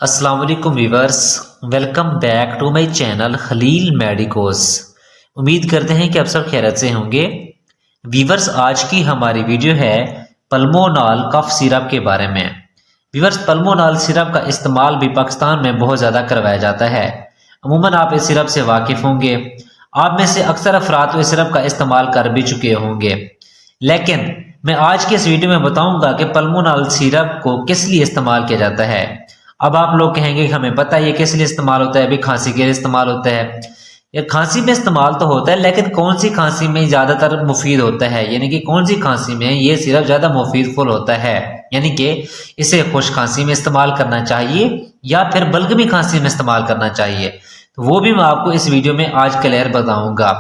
अस्सलाम वालेकुम viewers, welcome back to my channel Khalil medicos. उम्मीद करते हैं कि आप सब खैरियत से होंगे। वीवर्स, आज की हमारी वीडियो है पल्मोनॉल कफ सिरप के बारे में। वीवर्स, पल्मोनॉल सिरप का इस्तेमाल भी पाकिस्तान में बहुत ज़्यादा करवाया जाता है। अमूमन आप इस सिरप से वाकिफ़ होंगे। आप में से अक्सर अफराद तो इस सिरप का इस्तेमाल कर भी चुके होंगे, लेकिन मैं आज के इस वीडियो में बताऊंगा कि पल्मोनॉल सिरप को किस लिए इस्तेमाल किया जाता है। अब आप लोग कहेंगे कि हमें पता है ये किस लिए इस्तेमाल होता है, अभी खांसी के लिए इस्तेमाल होता है। ये खांसी में इस्तेमाल तो होता है, लेकिन कौन सी खांसी में ज़्यादातर मुफीद होता है, यानी कि कौन सी खांसी में ये सिरप ज़्यादा मुफीद फुल होता है, यानी कि इसे खुश खांसी में इस्तेमाल करना चाहिए या फिर बलगमी खांसी में इस्तेमाल करना चाहिए, तो वो भी मैं आपको इस वीडियो में आज क्लियर बताऊंगा।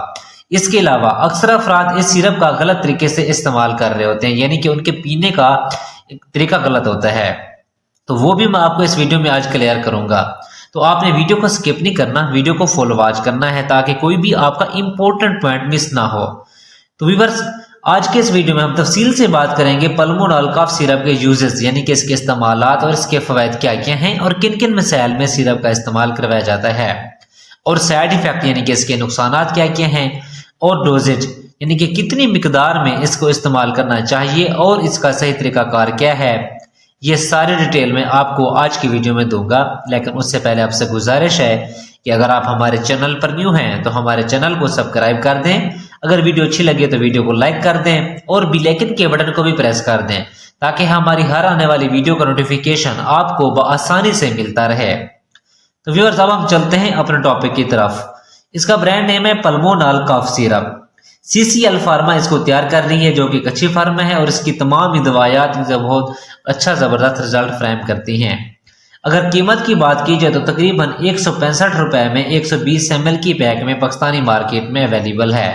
इसके अलावा अक्सर अफराद इस सिरप का गलत तरीके से इस्तेमाल कर रहे होते हैं, यानी कि उनके पीने का तरीका गलत होता है, तो वो भी मैं आपको इस वीडियो में आज क्लियर करूंगा। तो आपने वीडियो को स्किप नहीं करना, वीडियो को फुल वॉच करना है ताकि कोई भी आपका इंपॉर्टेंट पॉइंट मिस ना हो। तो व्यूअर्स, आज के इस वीडियो में हम तफसील से बात करेंगे पल्मोनॉल कफ सिरप के यूजेस, यानी कि इसके इस्तेमालात और इसके फवायद क्या क्या हैं और किन किन मसाइल में सिरप का इस्तेमाल करवाया जाता है, और साइड इफेक्ट यानी कि इसके नुकसानात क्या क्या हैं, और डोजेज यानी कि कितनी मिकदार में इसको इस्तेमाल करना चाहिए और इसका सही तरीकाकार क्या है, ये सारी डिटेल में आपको आज की वीडियो में दूंगा। लेकिन उससे पहले आपसे गुजारिश है कि अगर आप हमारे चैनल पर न्यू हैं तो हमारे चैनल को सब्सक्राइब कर दें, अगर वीडियो अच्छी लगे तो वीडियो को लाइक कर दें और बेल आइकन के बटन को भी प्रेस कर दें ताकि हमारी हर आने वाली वीडियो का नोटिफिकेशन आपको बआसानी से मिलता रहे। तो व्यूअर्स, अब हम चलते हैं अपने टॉपिक की तरफ। इसका ब्रांड नेम है पल्मोनॉल कफ सिरप। CCL फार्मा इसको तैयार कर रही है, जो कि एक अच्छी फार्मा है और इसकी तमाम ही दवायात बहुत अच्छा ज़बरदस्त रिजल्ट फ्रेम करती हैं। अगर कीमत की बात की जाए तो तकरीबन 165 रुपए में 120 ml की पैक में पाकिस्तानी मार्केट में अवेलेबल है।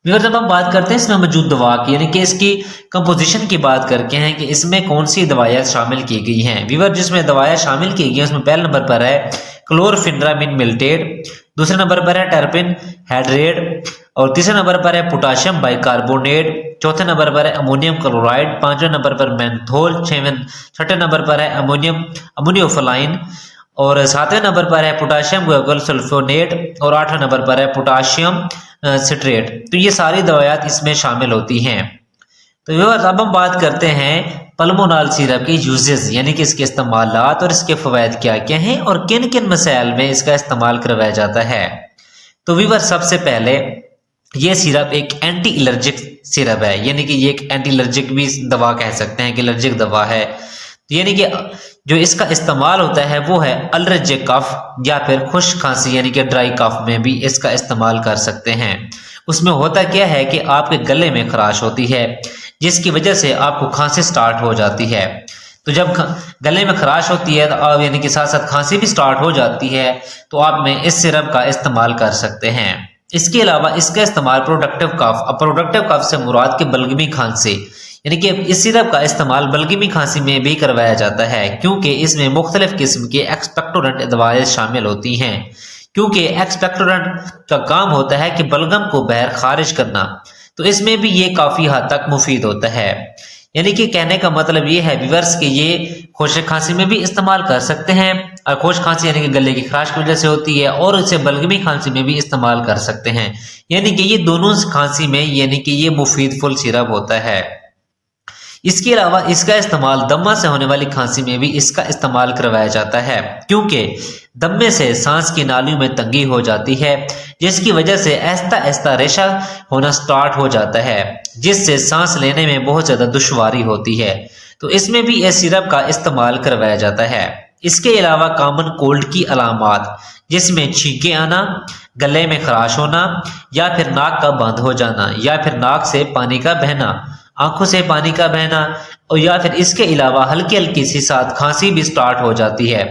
व्यूअर्स, जब हम बात करते हैं इसमें मौजूद दवा की, यानी कि इसकी कंपोजिशन की बात करके हैं कि इसमें कौन सी दवाइयाँ शामिल की गई हैं। व्यूअर्स, जिसमें दवाइयाँ शामिल की गई हैं उसमें पहले नंबर पर है क्लोरफिनरामिन मिल्टेट, दूसरे नंबर पर है टर्पिन हाइड्रेट, और तीसरे नंबर पर है पोटाशियम बाइकार्बोनेट, चौथे नंबर पर है अमोनियम क्लोराइड, पांचवें नंबर पर मेंथोल, छठे नंबर पर है अमोनियोफलाइन, और सातवें नंबर पर है पोटाशियम गूगल सल्फोनेट, और आठवें नंबर पर है पोटाशियम सिट्रेट। तो ये सारी दवायात इसमें शामिल होती हैं। तो व्यूअर्स, अब हम बात करते हैं पल्मोनॉल सिरप के यूजेस, यानी कि इसके इस्तेमालात और इसके फवायद क्या क्या हैं और किन किन मसाइल में इसका इस्तेमाल करवाया जाता है। तो व्यूअर्स, सबसे पहले ये सिरप एक एंटी एलर्जिक सिरप है, यानी कि ये एक एंटी एलर्जिक भी दवा कह सकते हैं कि एलर्जिक दवा है। यानी कि जो इसका इस्तेमाल होता है वो है एलर्जिक कफ या फिर खुश्क खांसी, यानी कि ड्राई कफ में भी इसका इस्तेमाल कर सकते हैं। उसमें होता क्या है कि आपके गले में खराश होती है, जिसकी वजह से आपको खांसी स्टार्ट हो जाती है। तो जब गले में खराश होती है तो यानी कि साथ साथ खांसी भी स्टार्ट हो जाती है, तो आप में इस सिरप का इस्तेमाल कर सकते हैं। इसके अलावा इसका इस्तेमाल प्रोडक्टिव कफ से मुराद के बलगमी खांसी, यानी कि इस सिरप का इस्तेमाल बलगमी खांसी में भी करवाया जाता है, क्योंकि इसमें मुख्तलिफ किस्म के एक्सपेक्टोरेंट दवाएं शामिल होती हैं। क्योंकि एक्सपेक्टोरेंट का काम होता है कि बलगम को बाहर खारिज करना, तो इसमें भी ये काफी हद तक मुफीद होता है। यानी कि कहने का मतलब ये है व्यूअर्स कि ये खुश्क खांसी में भी इस्तेमाल कर सकते हैं, और खुश्क खांसी यानी कि गले की खराश की वजह से होती है, और इसे बलगमी खांसी में भी इस्तेमाल कर सकते हैं। यानी कि ये दोनों खांसी में यानी कि ये मुफीद फुल सिरप होता है। इसके अलावा इसका इस्तेमाल दमा से होने वाली खांसी में भी इसका इस्तेमाल करवाया जाता है, क्योंकि दमे से सांस की नालियों में तंगी हो जाती है, जिसकी वजह से आहिस्ता आहिस्ता रेशा होना स्टार्ट हो जाता है, जिससे सांस लेने में बहुत ज्यादा दुश्वारी होती है। तो इसमें भी इस सिरप का इस्तेमाल करवाया जाता है। इसके अलावा कॉमन कोल्ड की अलामात, जिसमें छींके आना, गले में खराश होना, या फिर नाक का बंद हो जाना, या फिर नाक से पानी का बहना, आंखों से पानी का बहना, और या फिर इसके अलावा हल्की हल्की सी साथ खांसी भी स्टार्ट हो जाती है।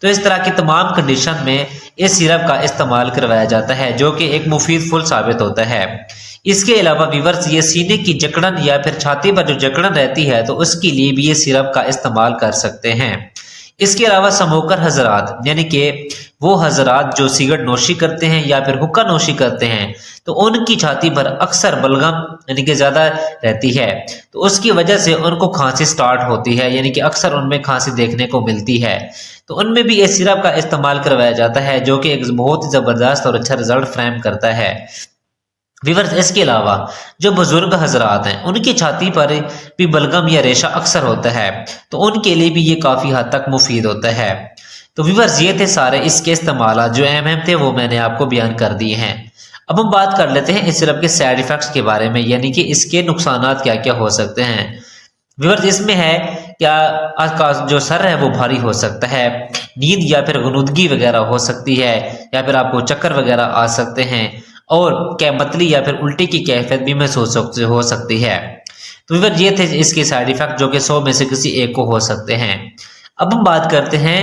तो इस तरह की तमाम कंडीशन में इस सिरप का इस्तेमाल करवाया जाता है, जो कि एक मुफीद फुल साबित होता है। इसके अलावा व्यूअर्स, ये सीने की जकड़न या फिर छाती पर जो जकड़न रहती है तो उसके लिए भी ये सिरप का इस्तेमाल कर सकते हैं। इसके अलावा स्मोकर हजरात यानी कि वो हजरात जो सिगरेट नोशी करते हैं या फिर हुक्का नोशी करते हैं, तो उनकी छाती पर अक्सर बलगम यानी कि ज़्यादा रहती है, तो उसकी वजह से उनको खांसी स्टार्ट होती है, यानी कि अक्सर उनमें खांसी देखने को मिलती है। तो उनमें भी इस सिरप का इस्तेमाल करवाया जाता है जो कि एक बहुत ही ज़बरदस्त और अच्छा रिजल्ट फ्रेम करता है। व्यूअर्स, इसके अलावा जो बुजुर्ग हजरात हैं उनकी छाती पर भी बलगम या रेशा अक्सर होता है, तो उनके लिए भी ये काफ़ी हद तक मुफीद होता है। तो व्यूअर्स, ये थे सारे इसके इस्तेमाल जो अहम थे वो मैंने आपको बयान कर दिए हैं। अब हम बात कर लेते हैं इस सिरप के साइड इफेक्ट्स के बारे में, यानी कि इसके नुकसानात क्या क्या हो सकते हैं। व्यूअर्स, इसमें है क्या आपका जो सर है वो भारी हो सकता है, नींद या फिर गुनूदगी वगैरह हो सकती है, या फिर आपको चक्कर वगैरह आ सकते हैं, और क्या मतली या फिर उल्टी की कैफियत भी महसूस हो सकती है। तो व्यूअर्स, ये थे इसके साइड इफेक्ट जो कि 100 में से किसी एक को हो सकते हैं। अब हम बात करते हैं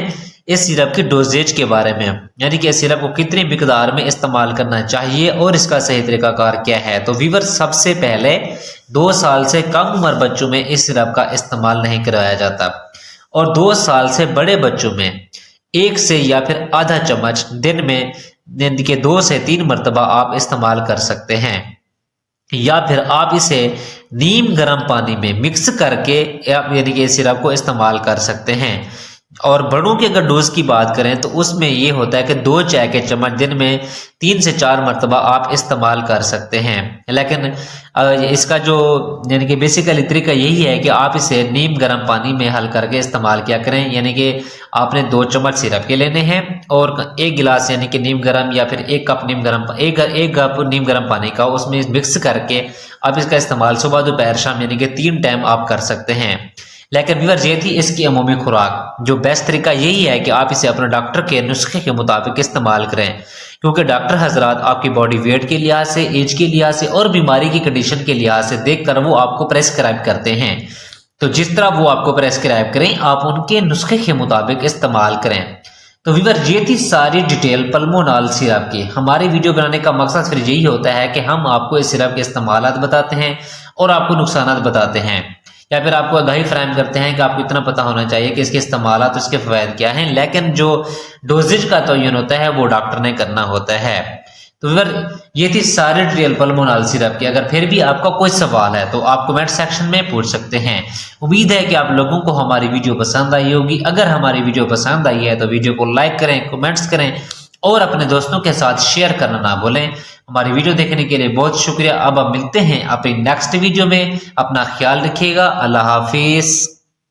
इस सिरप की डोजेज के बारे में, यानी कि इस सिरप को कितनी मिकदार में इस्तेमाल करना चाहिए और इसका सही तरीकाकार क्या है। तो व्यूअर्स, सबसे पहले 2 साल से कम उम्र बच्चों में इस सिरप का इस्तेमाल नहीं करवाया जाता, और 2 साल से बड़े बच्चों में 1 से या फिर आधा चम्मच दिन के 2 से 3 मरतबा आप इस्तेमाल कर सकते हैं, या फिर आप इसे नीम गर्म पानी में मिक्स करके यानी कि इस सिरप को इस्तेमाल कर सकते हैं। और बड़ों की अगर डोज की बात करें तो उसमें ये होता है कि 2 चाय के चम्मच दिन में 3 से 4 मरतबा आप इस्तेमाल कर सकते हैं। लेकिन इसका जो यानी कि बेसिकली तरीका यही है कि आप इसे नीम गर्म पानी में हल करके इस्तेमाल किया करें, यानी कि आपने 2 चम्मच सिरप के लेने हैं और 1 गिलास यानी कि नीम गर्म या फिर 1 कप नीम गर्म पानी का उसमें मिक्स करके आप इसका इस्तेमाल सुबह दोपहर शाम यानी कि 3 टाइम आप कर सकते हैं। लेकिन व्यूअर्स, ये थी इसकी अमूमी खुराक। जो बेस्ट तरीका यही है कि आप इसे अपने डॉक्टर के नुस्खे के मुताबिक इस्तेमाल करें, क्योंकि डॉक्टर हजरात आपकी बॉडी वेट के लिहाज से, एज के लिहाज से और बीमारी की कंडीशन के लिहाज से देखकर वो आपको प्रेस्क्राइब करते हैं। तो जिस तरह वो आपको प्रेस्क्राइब करें आप उनके नुस्खे के मुताबिक इस्तेमाल करें। तो व्यूअर्स, ये थी सारी डिटेल पल्मोनॉल सिरप की। हमारी वीडियो बनाने का मकसद फिर यही होता है कि हम आपको इस सिरप के इस्तेमालात बताते हैं और आपको नुकसानात बताते हैं, या फिर आपको आगाही फ्राहम करते हैं कि आपको इतना पता होना चाहिए कि इसके इस्तेमाल तो इसके फ़वाद क्या हैं। लेकिन जो डोजेज का तयन होता है वो डॉक्टर ने करना होता है। तो व्यूअर्स, ये थी सारी डिटेल पल्मोनॉल सिरप की। अगर फिर भी आपका कोई सवाल है तो आप कमेंट सेक्शन में पूछ सकते हैं। उम्मीद है कि आप लोगों को हमारी वीडियो पसंद आई होगी। अगर हमारी वीडियो पसंद आई है तो वीडियो को लाइक करें, कमेंट्स करें और अपने दोस्तों के साथ शेयर करना ना भूलें। हमारी वीडियो देखने के लिए बहुत शुक्रिया। अब हम मिलते हैं अपनी नेक्स्ट वीडियो में। अपना ख्याल रखिएगा। अल्लाह हाफिज।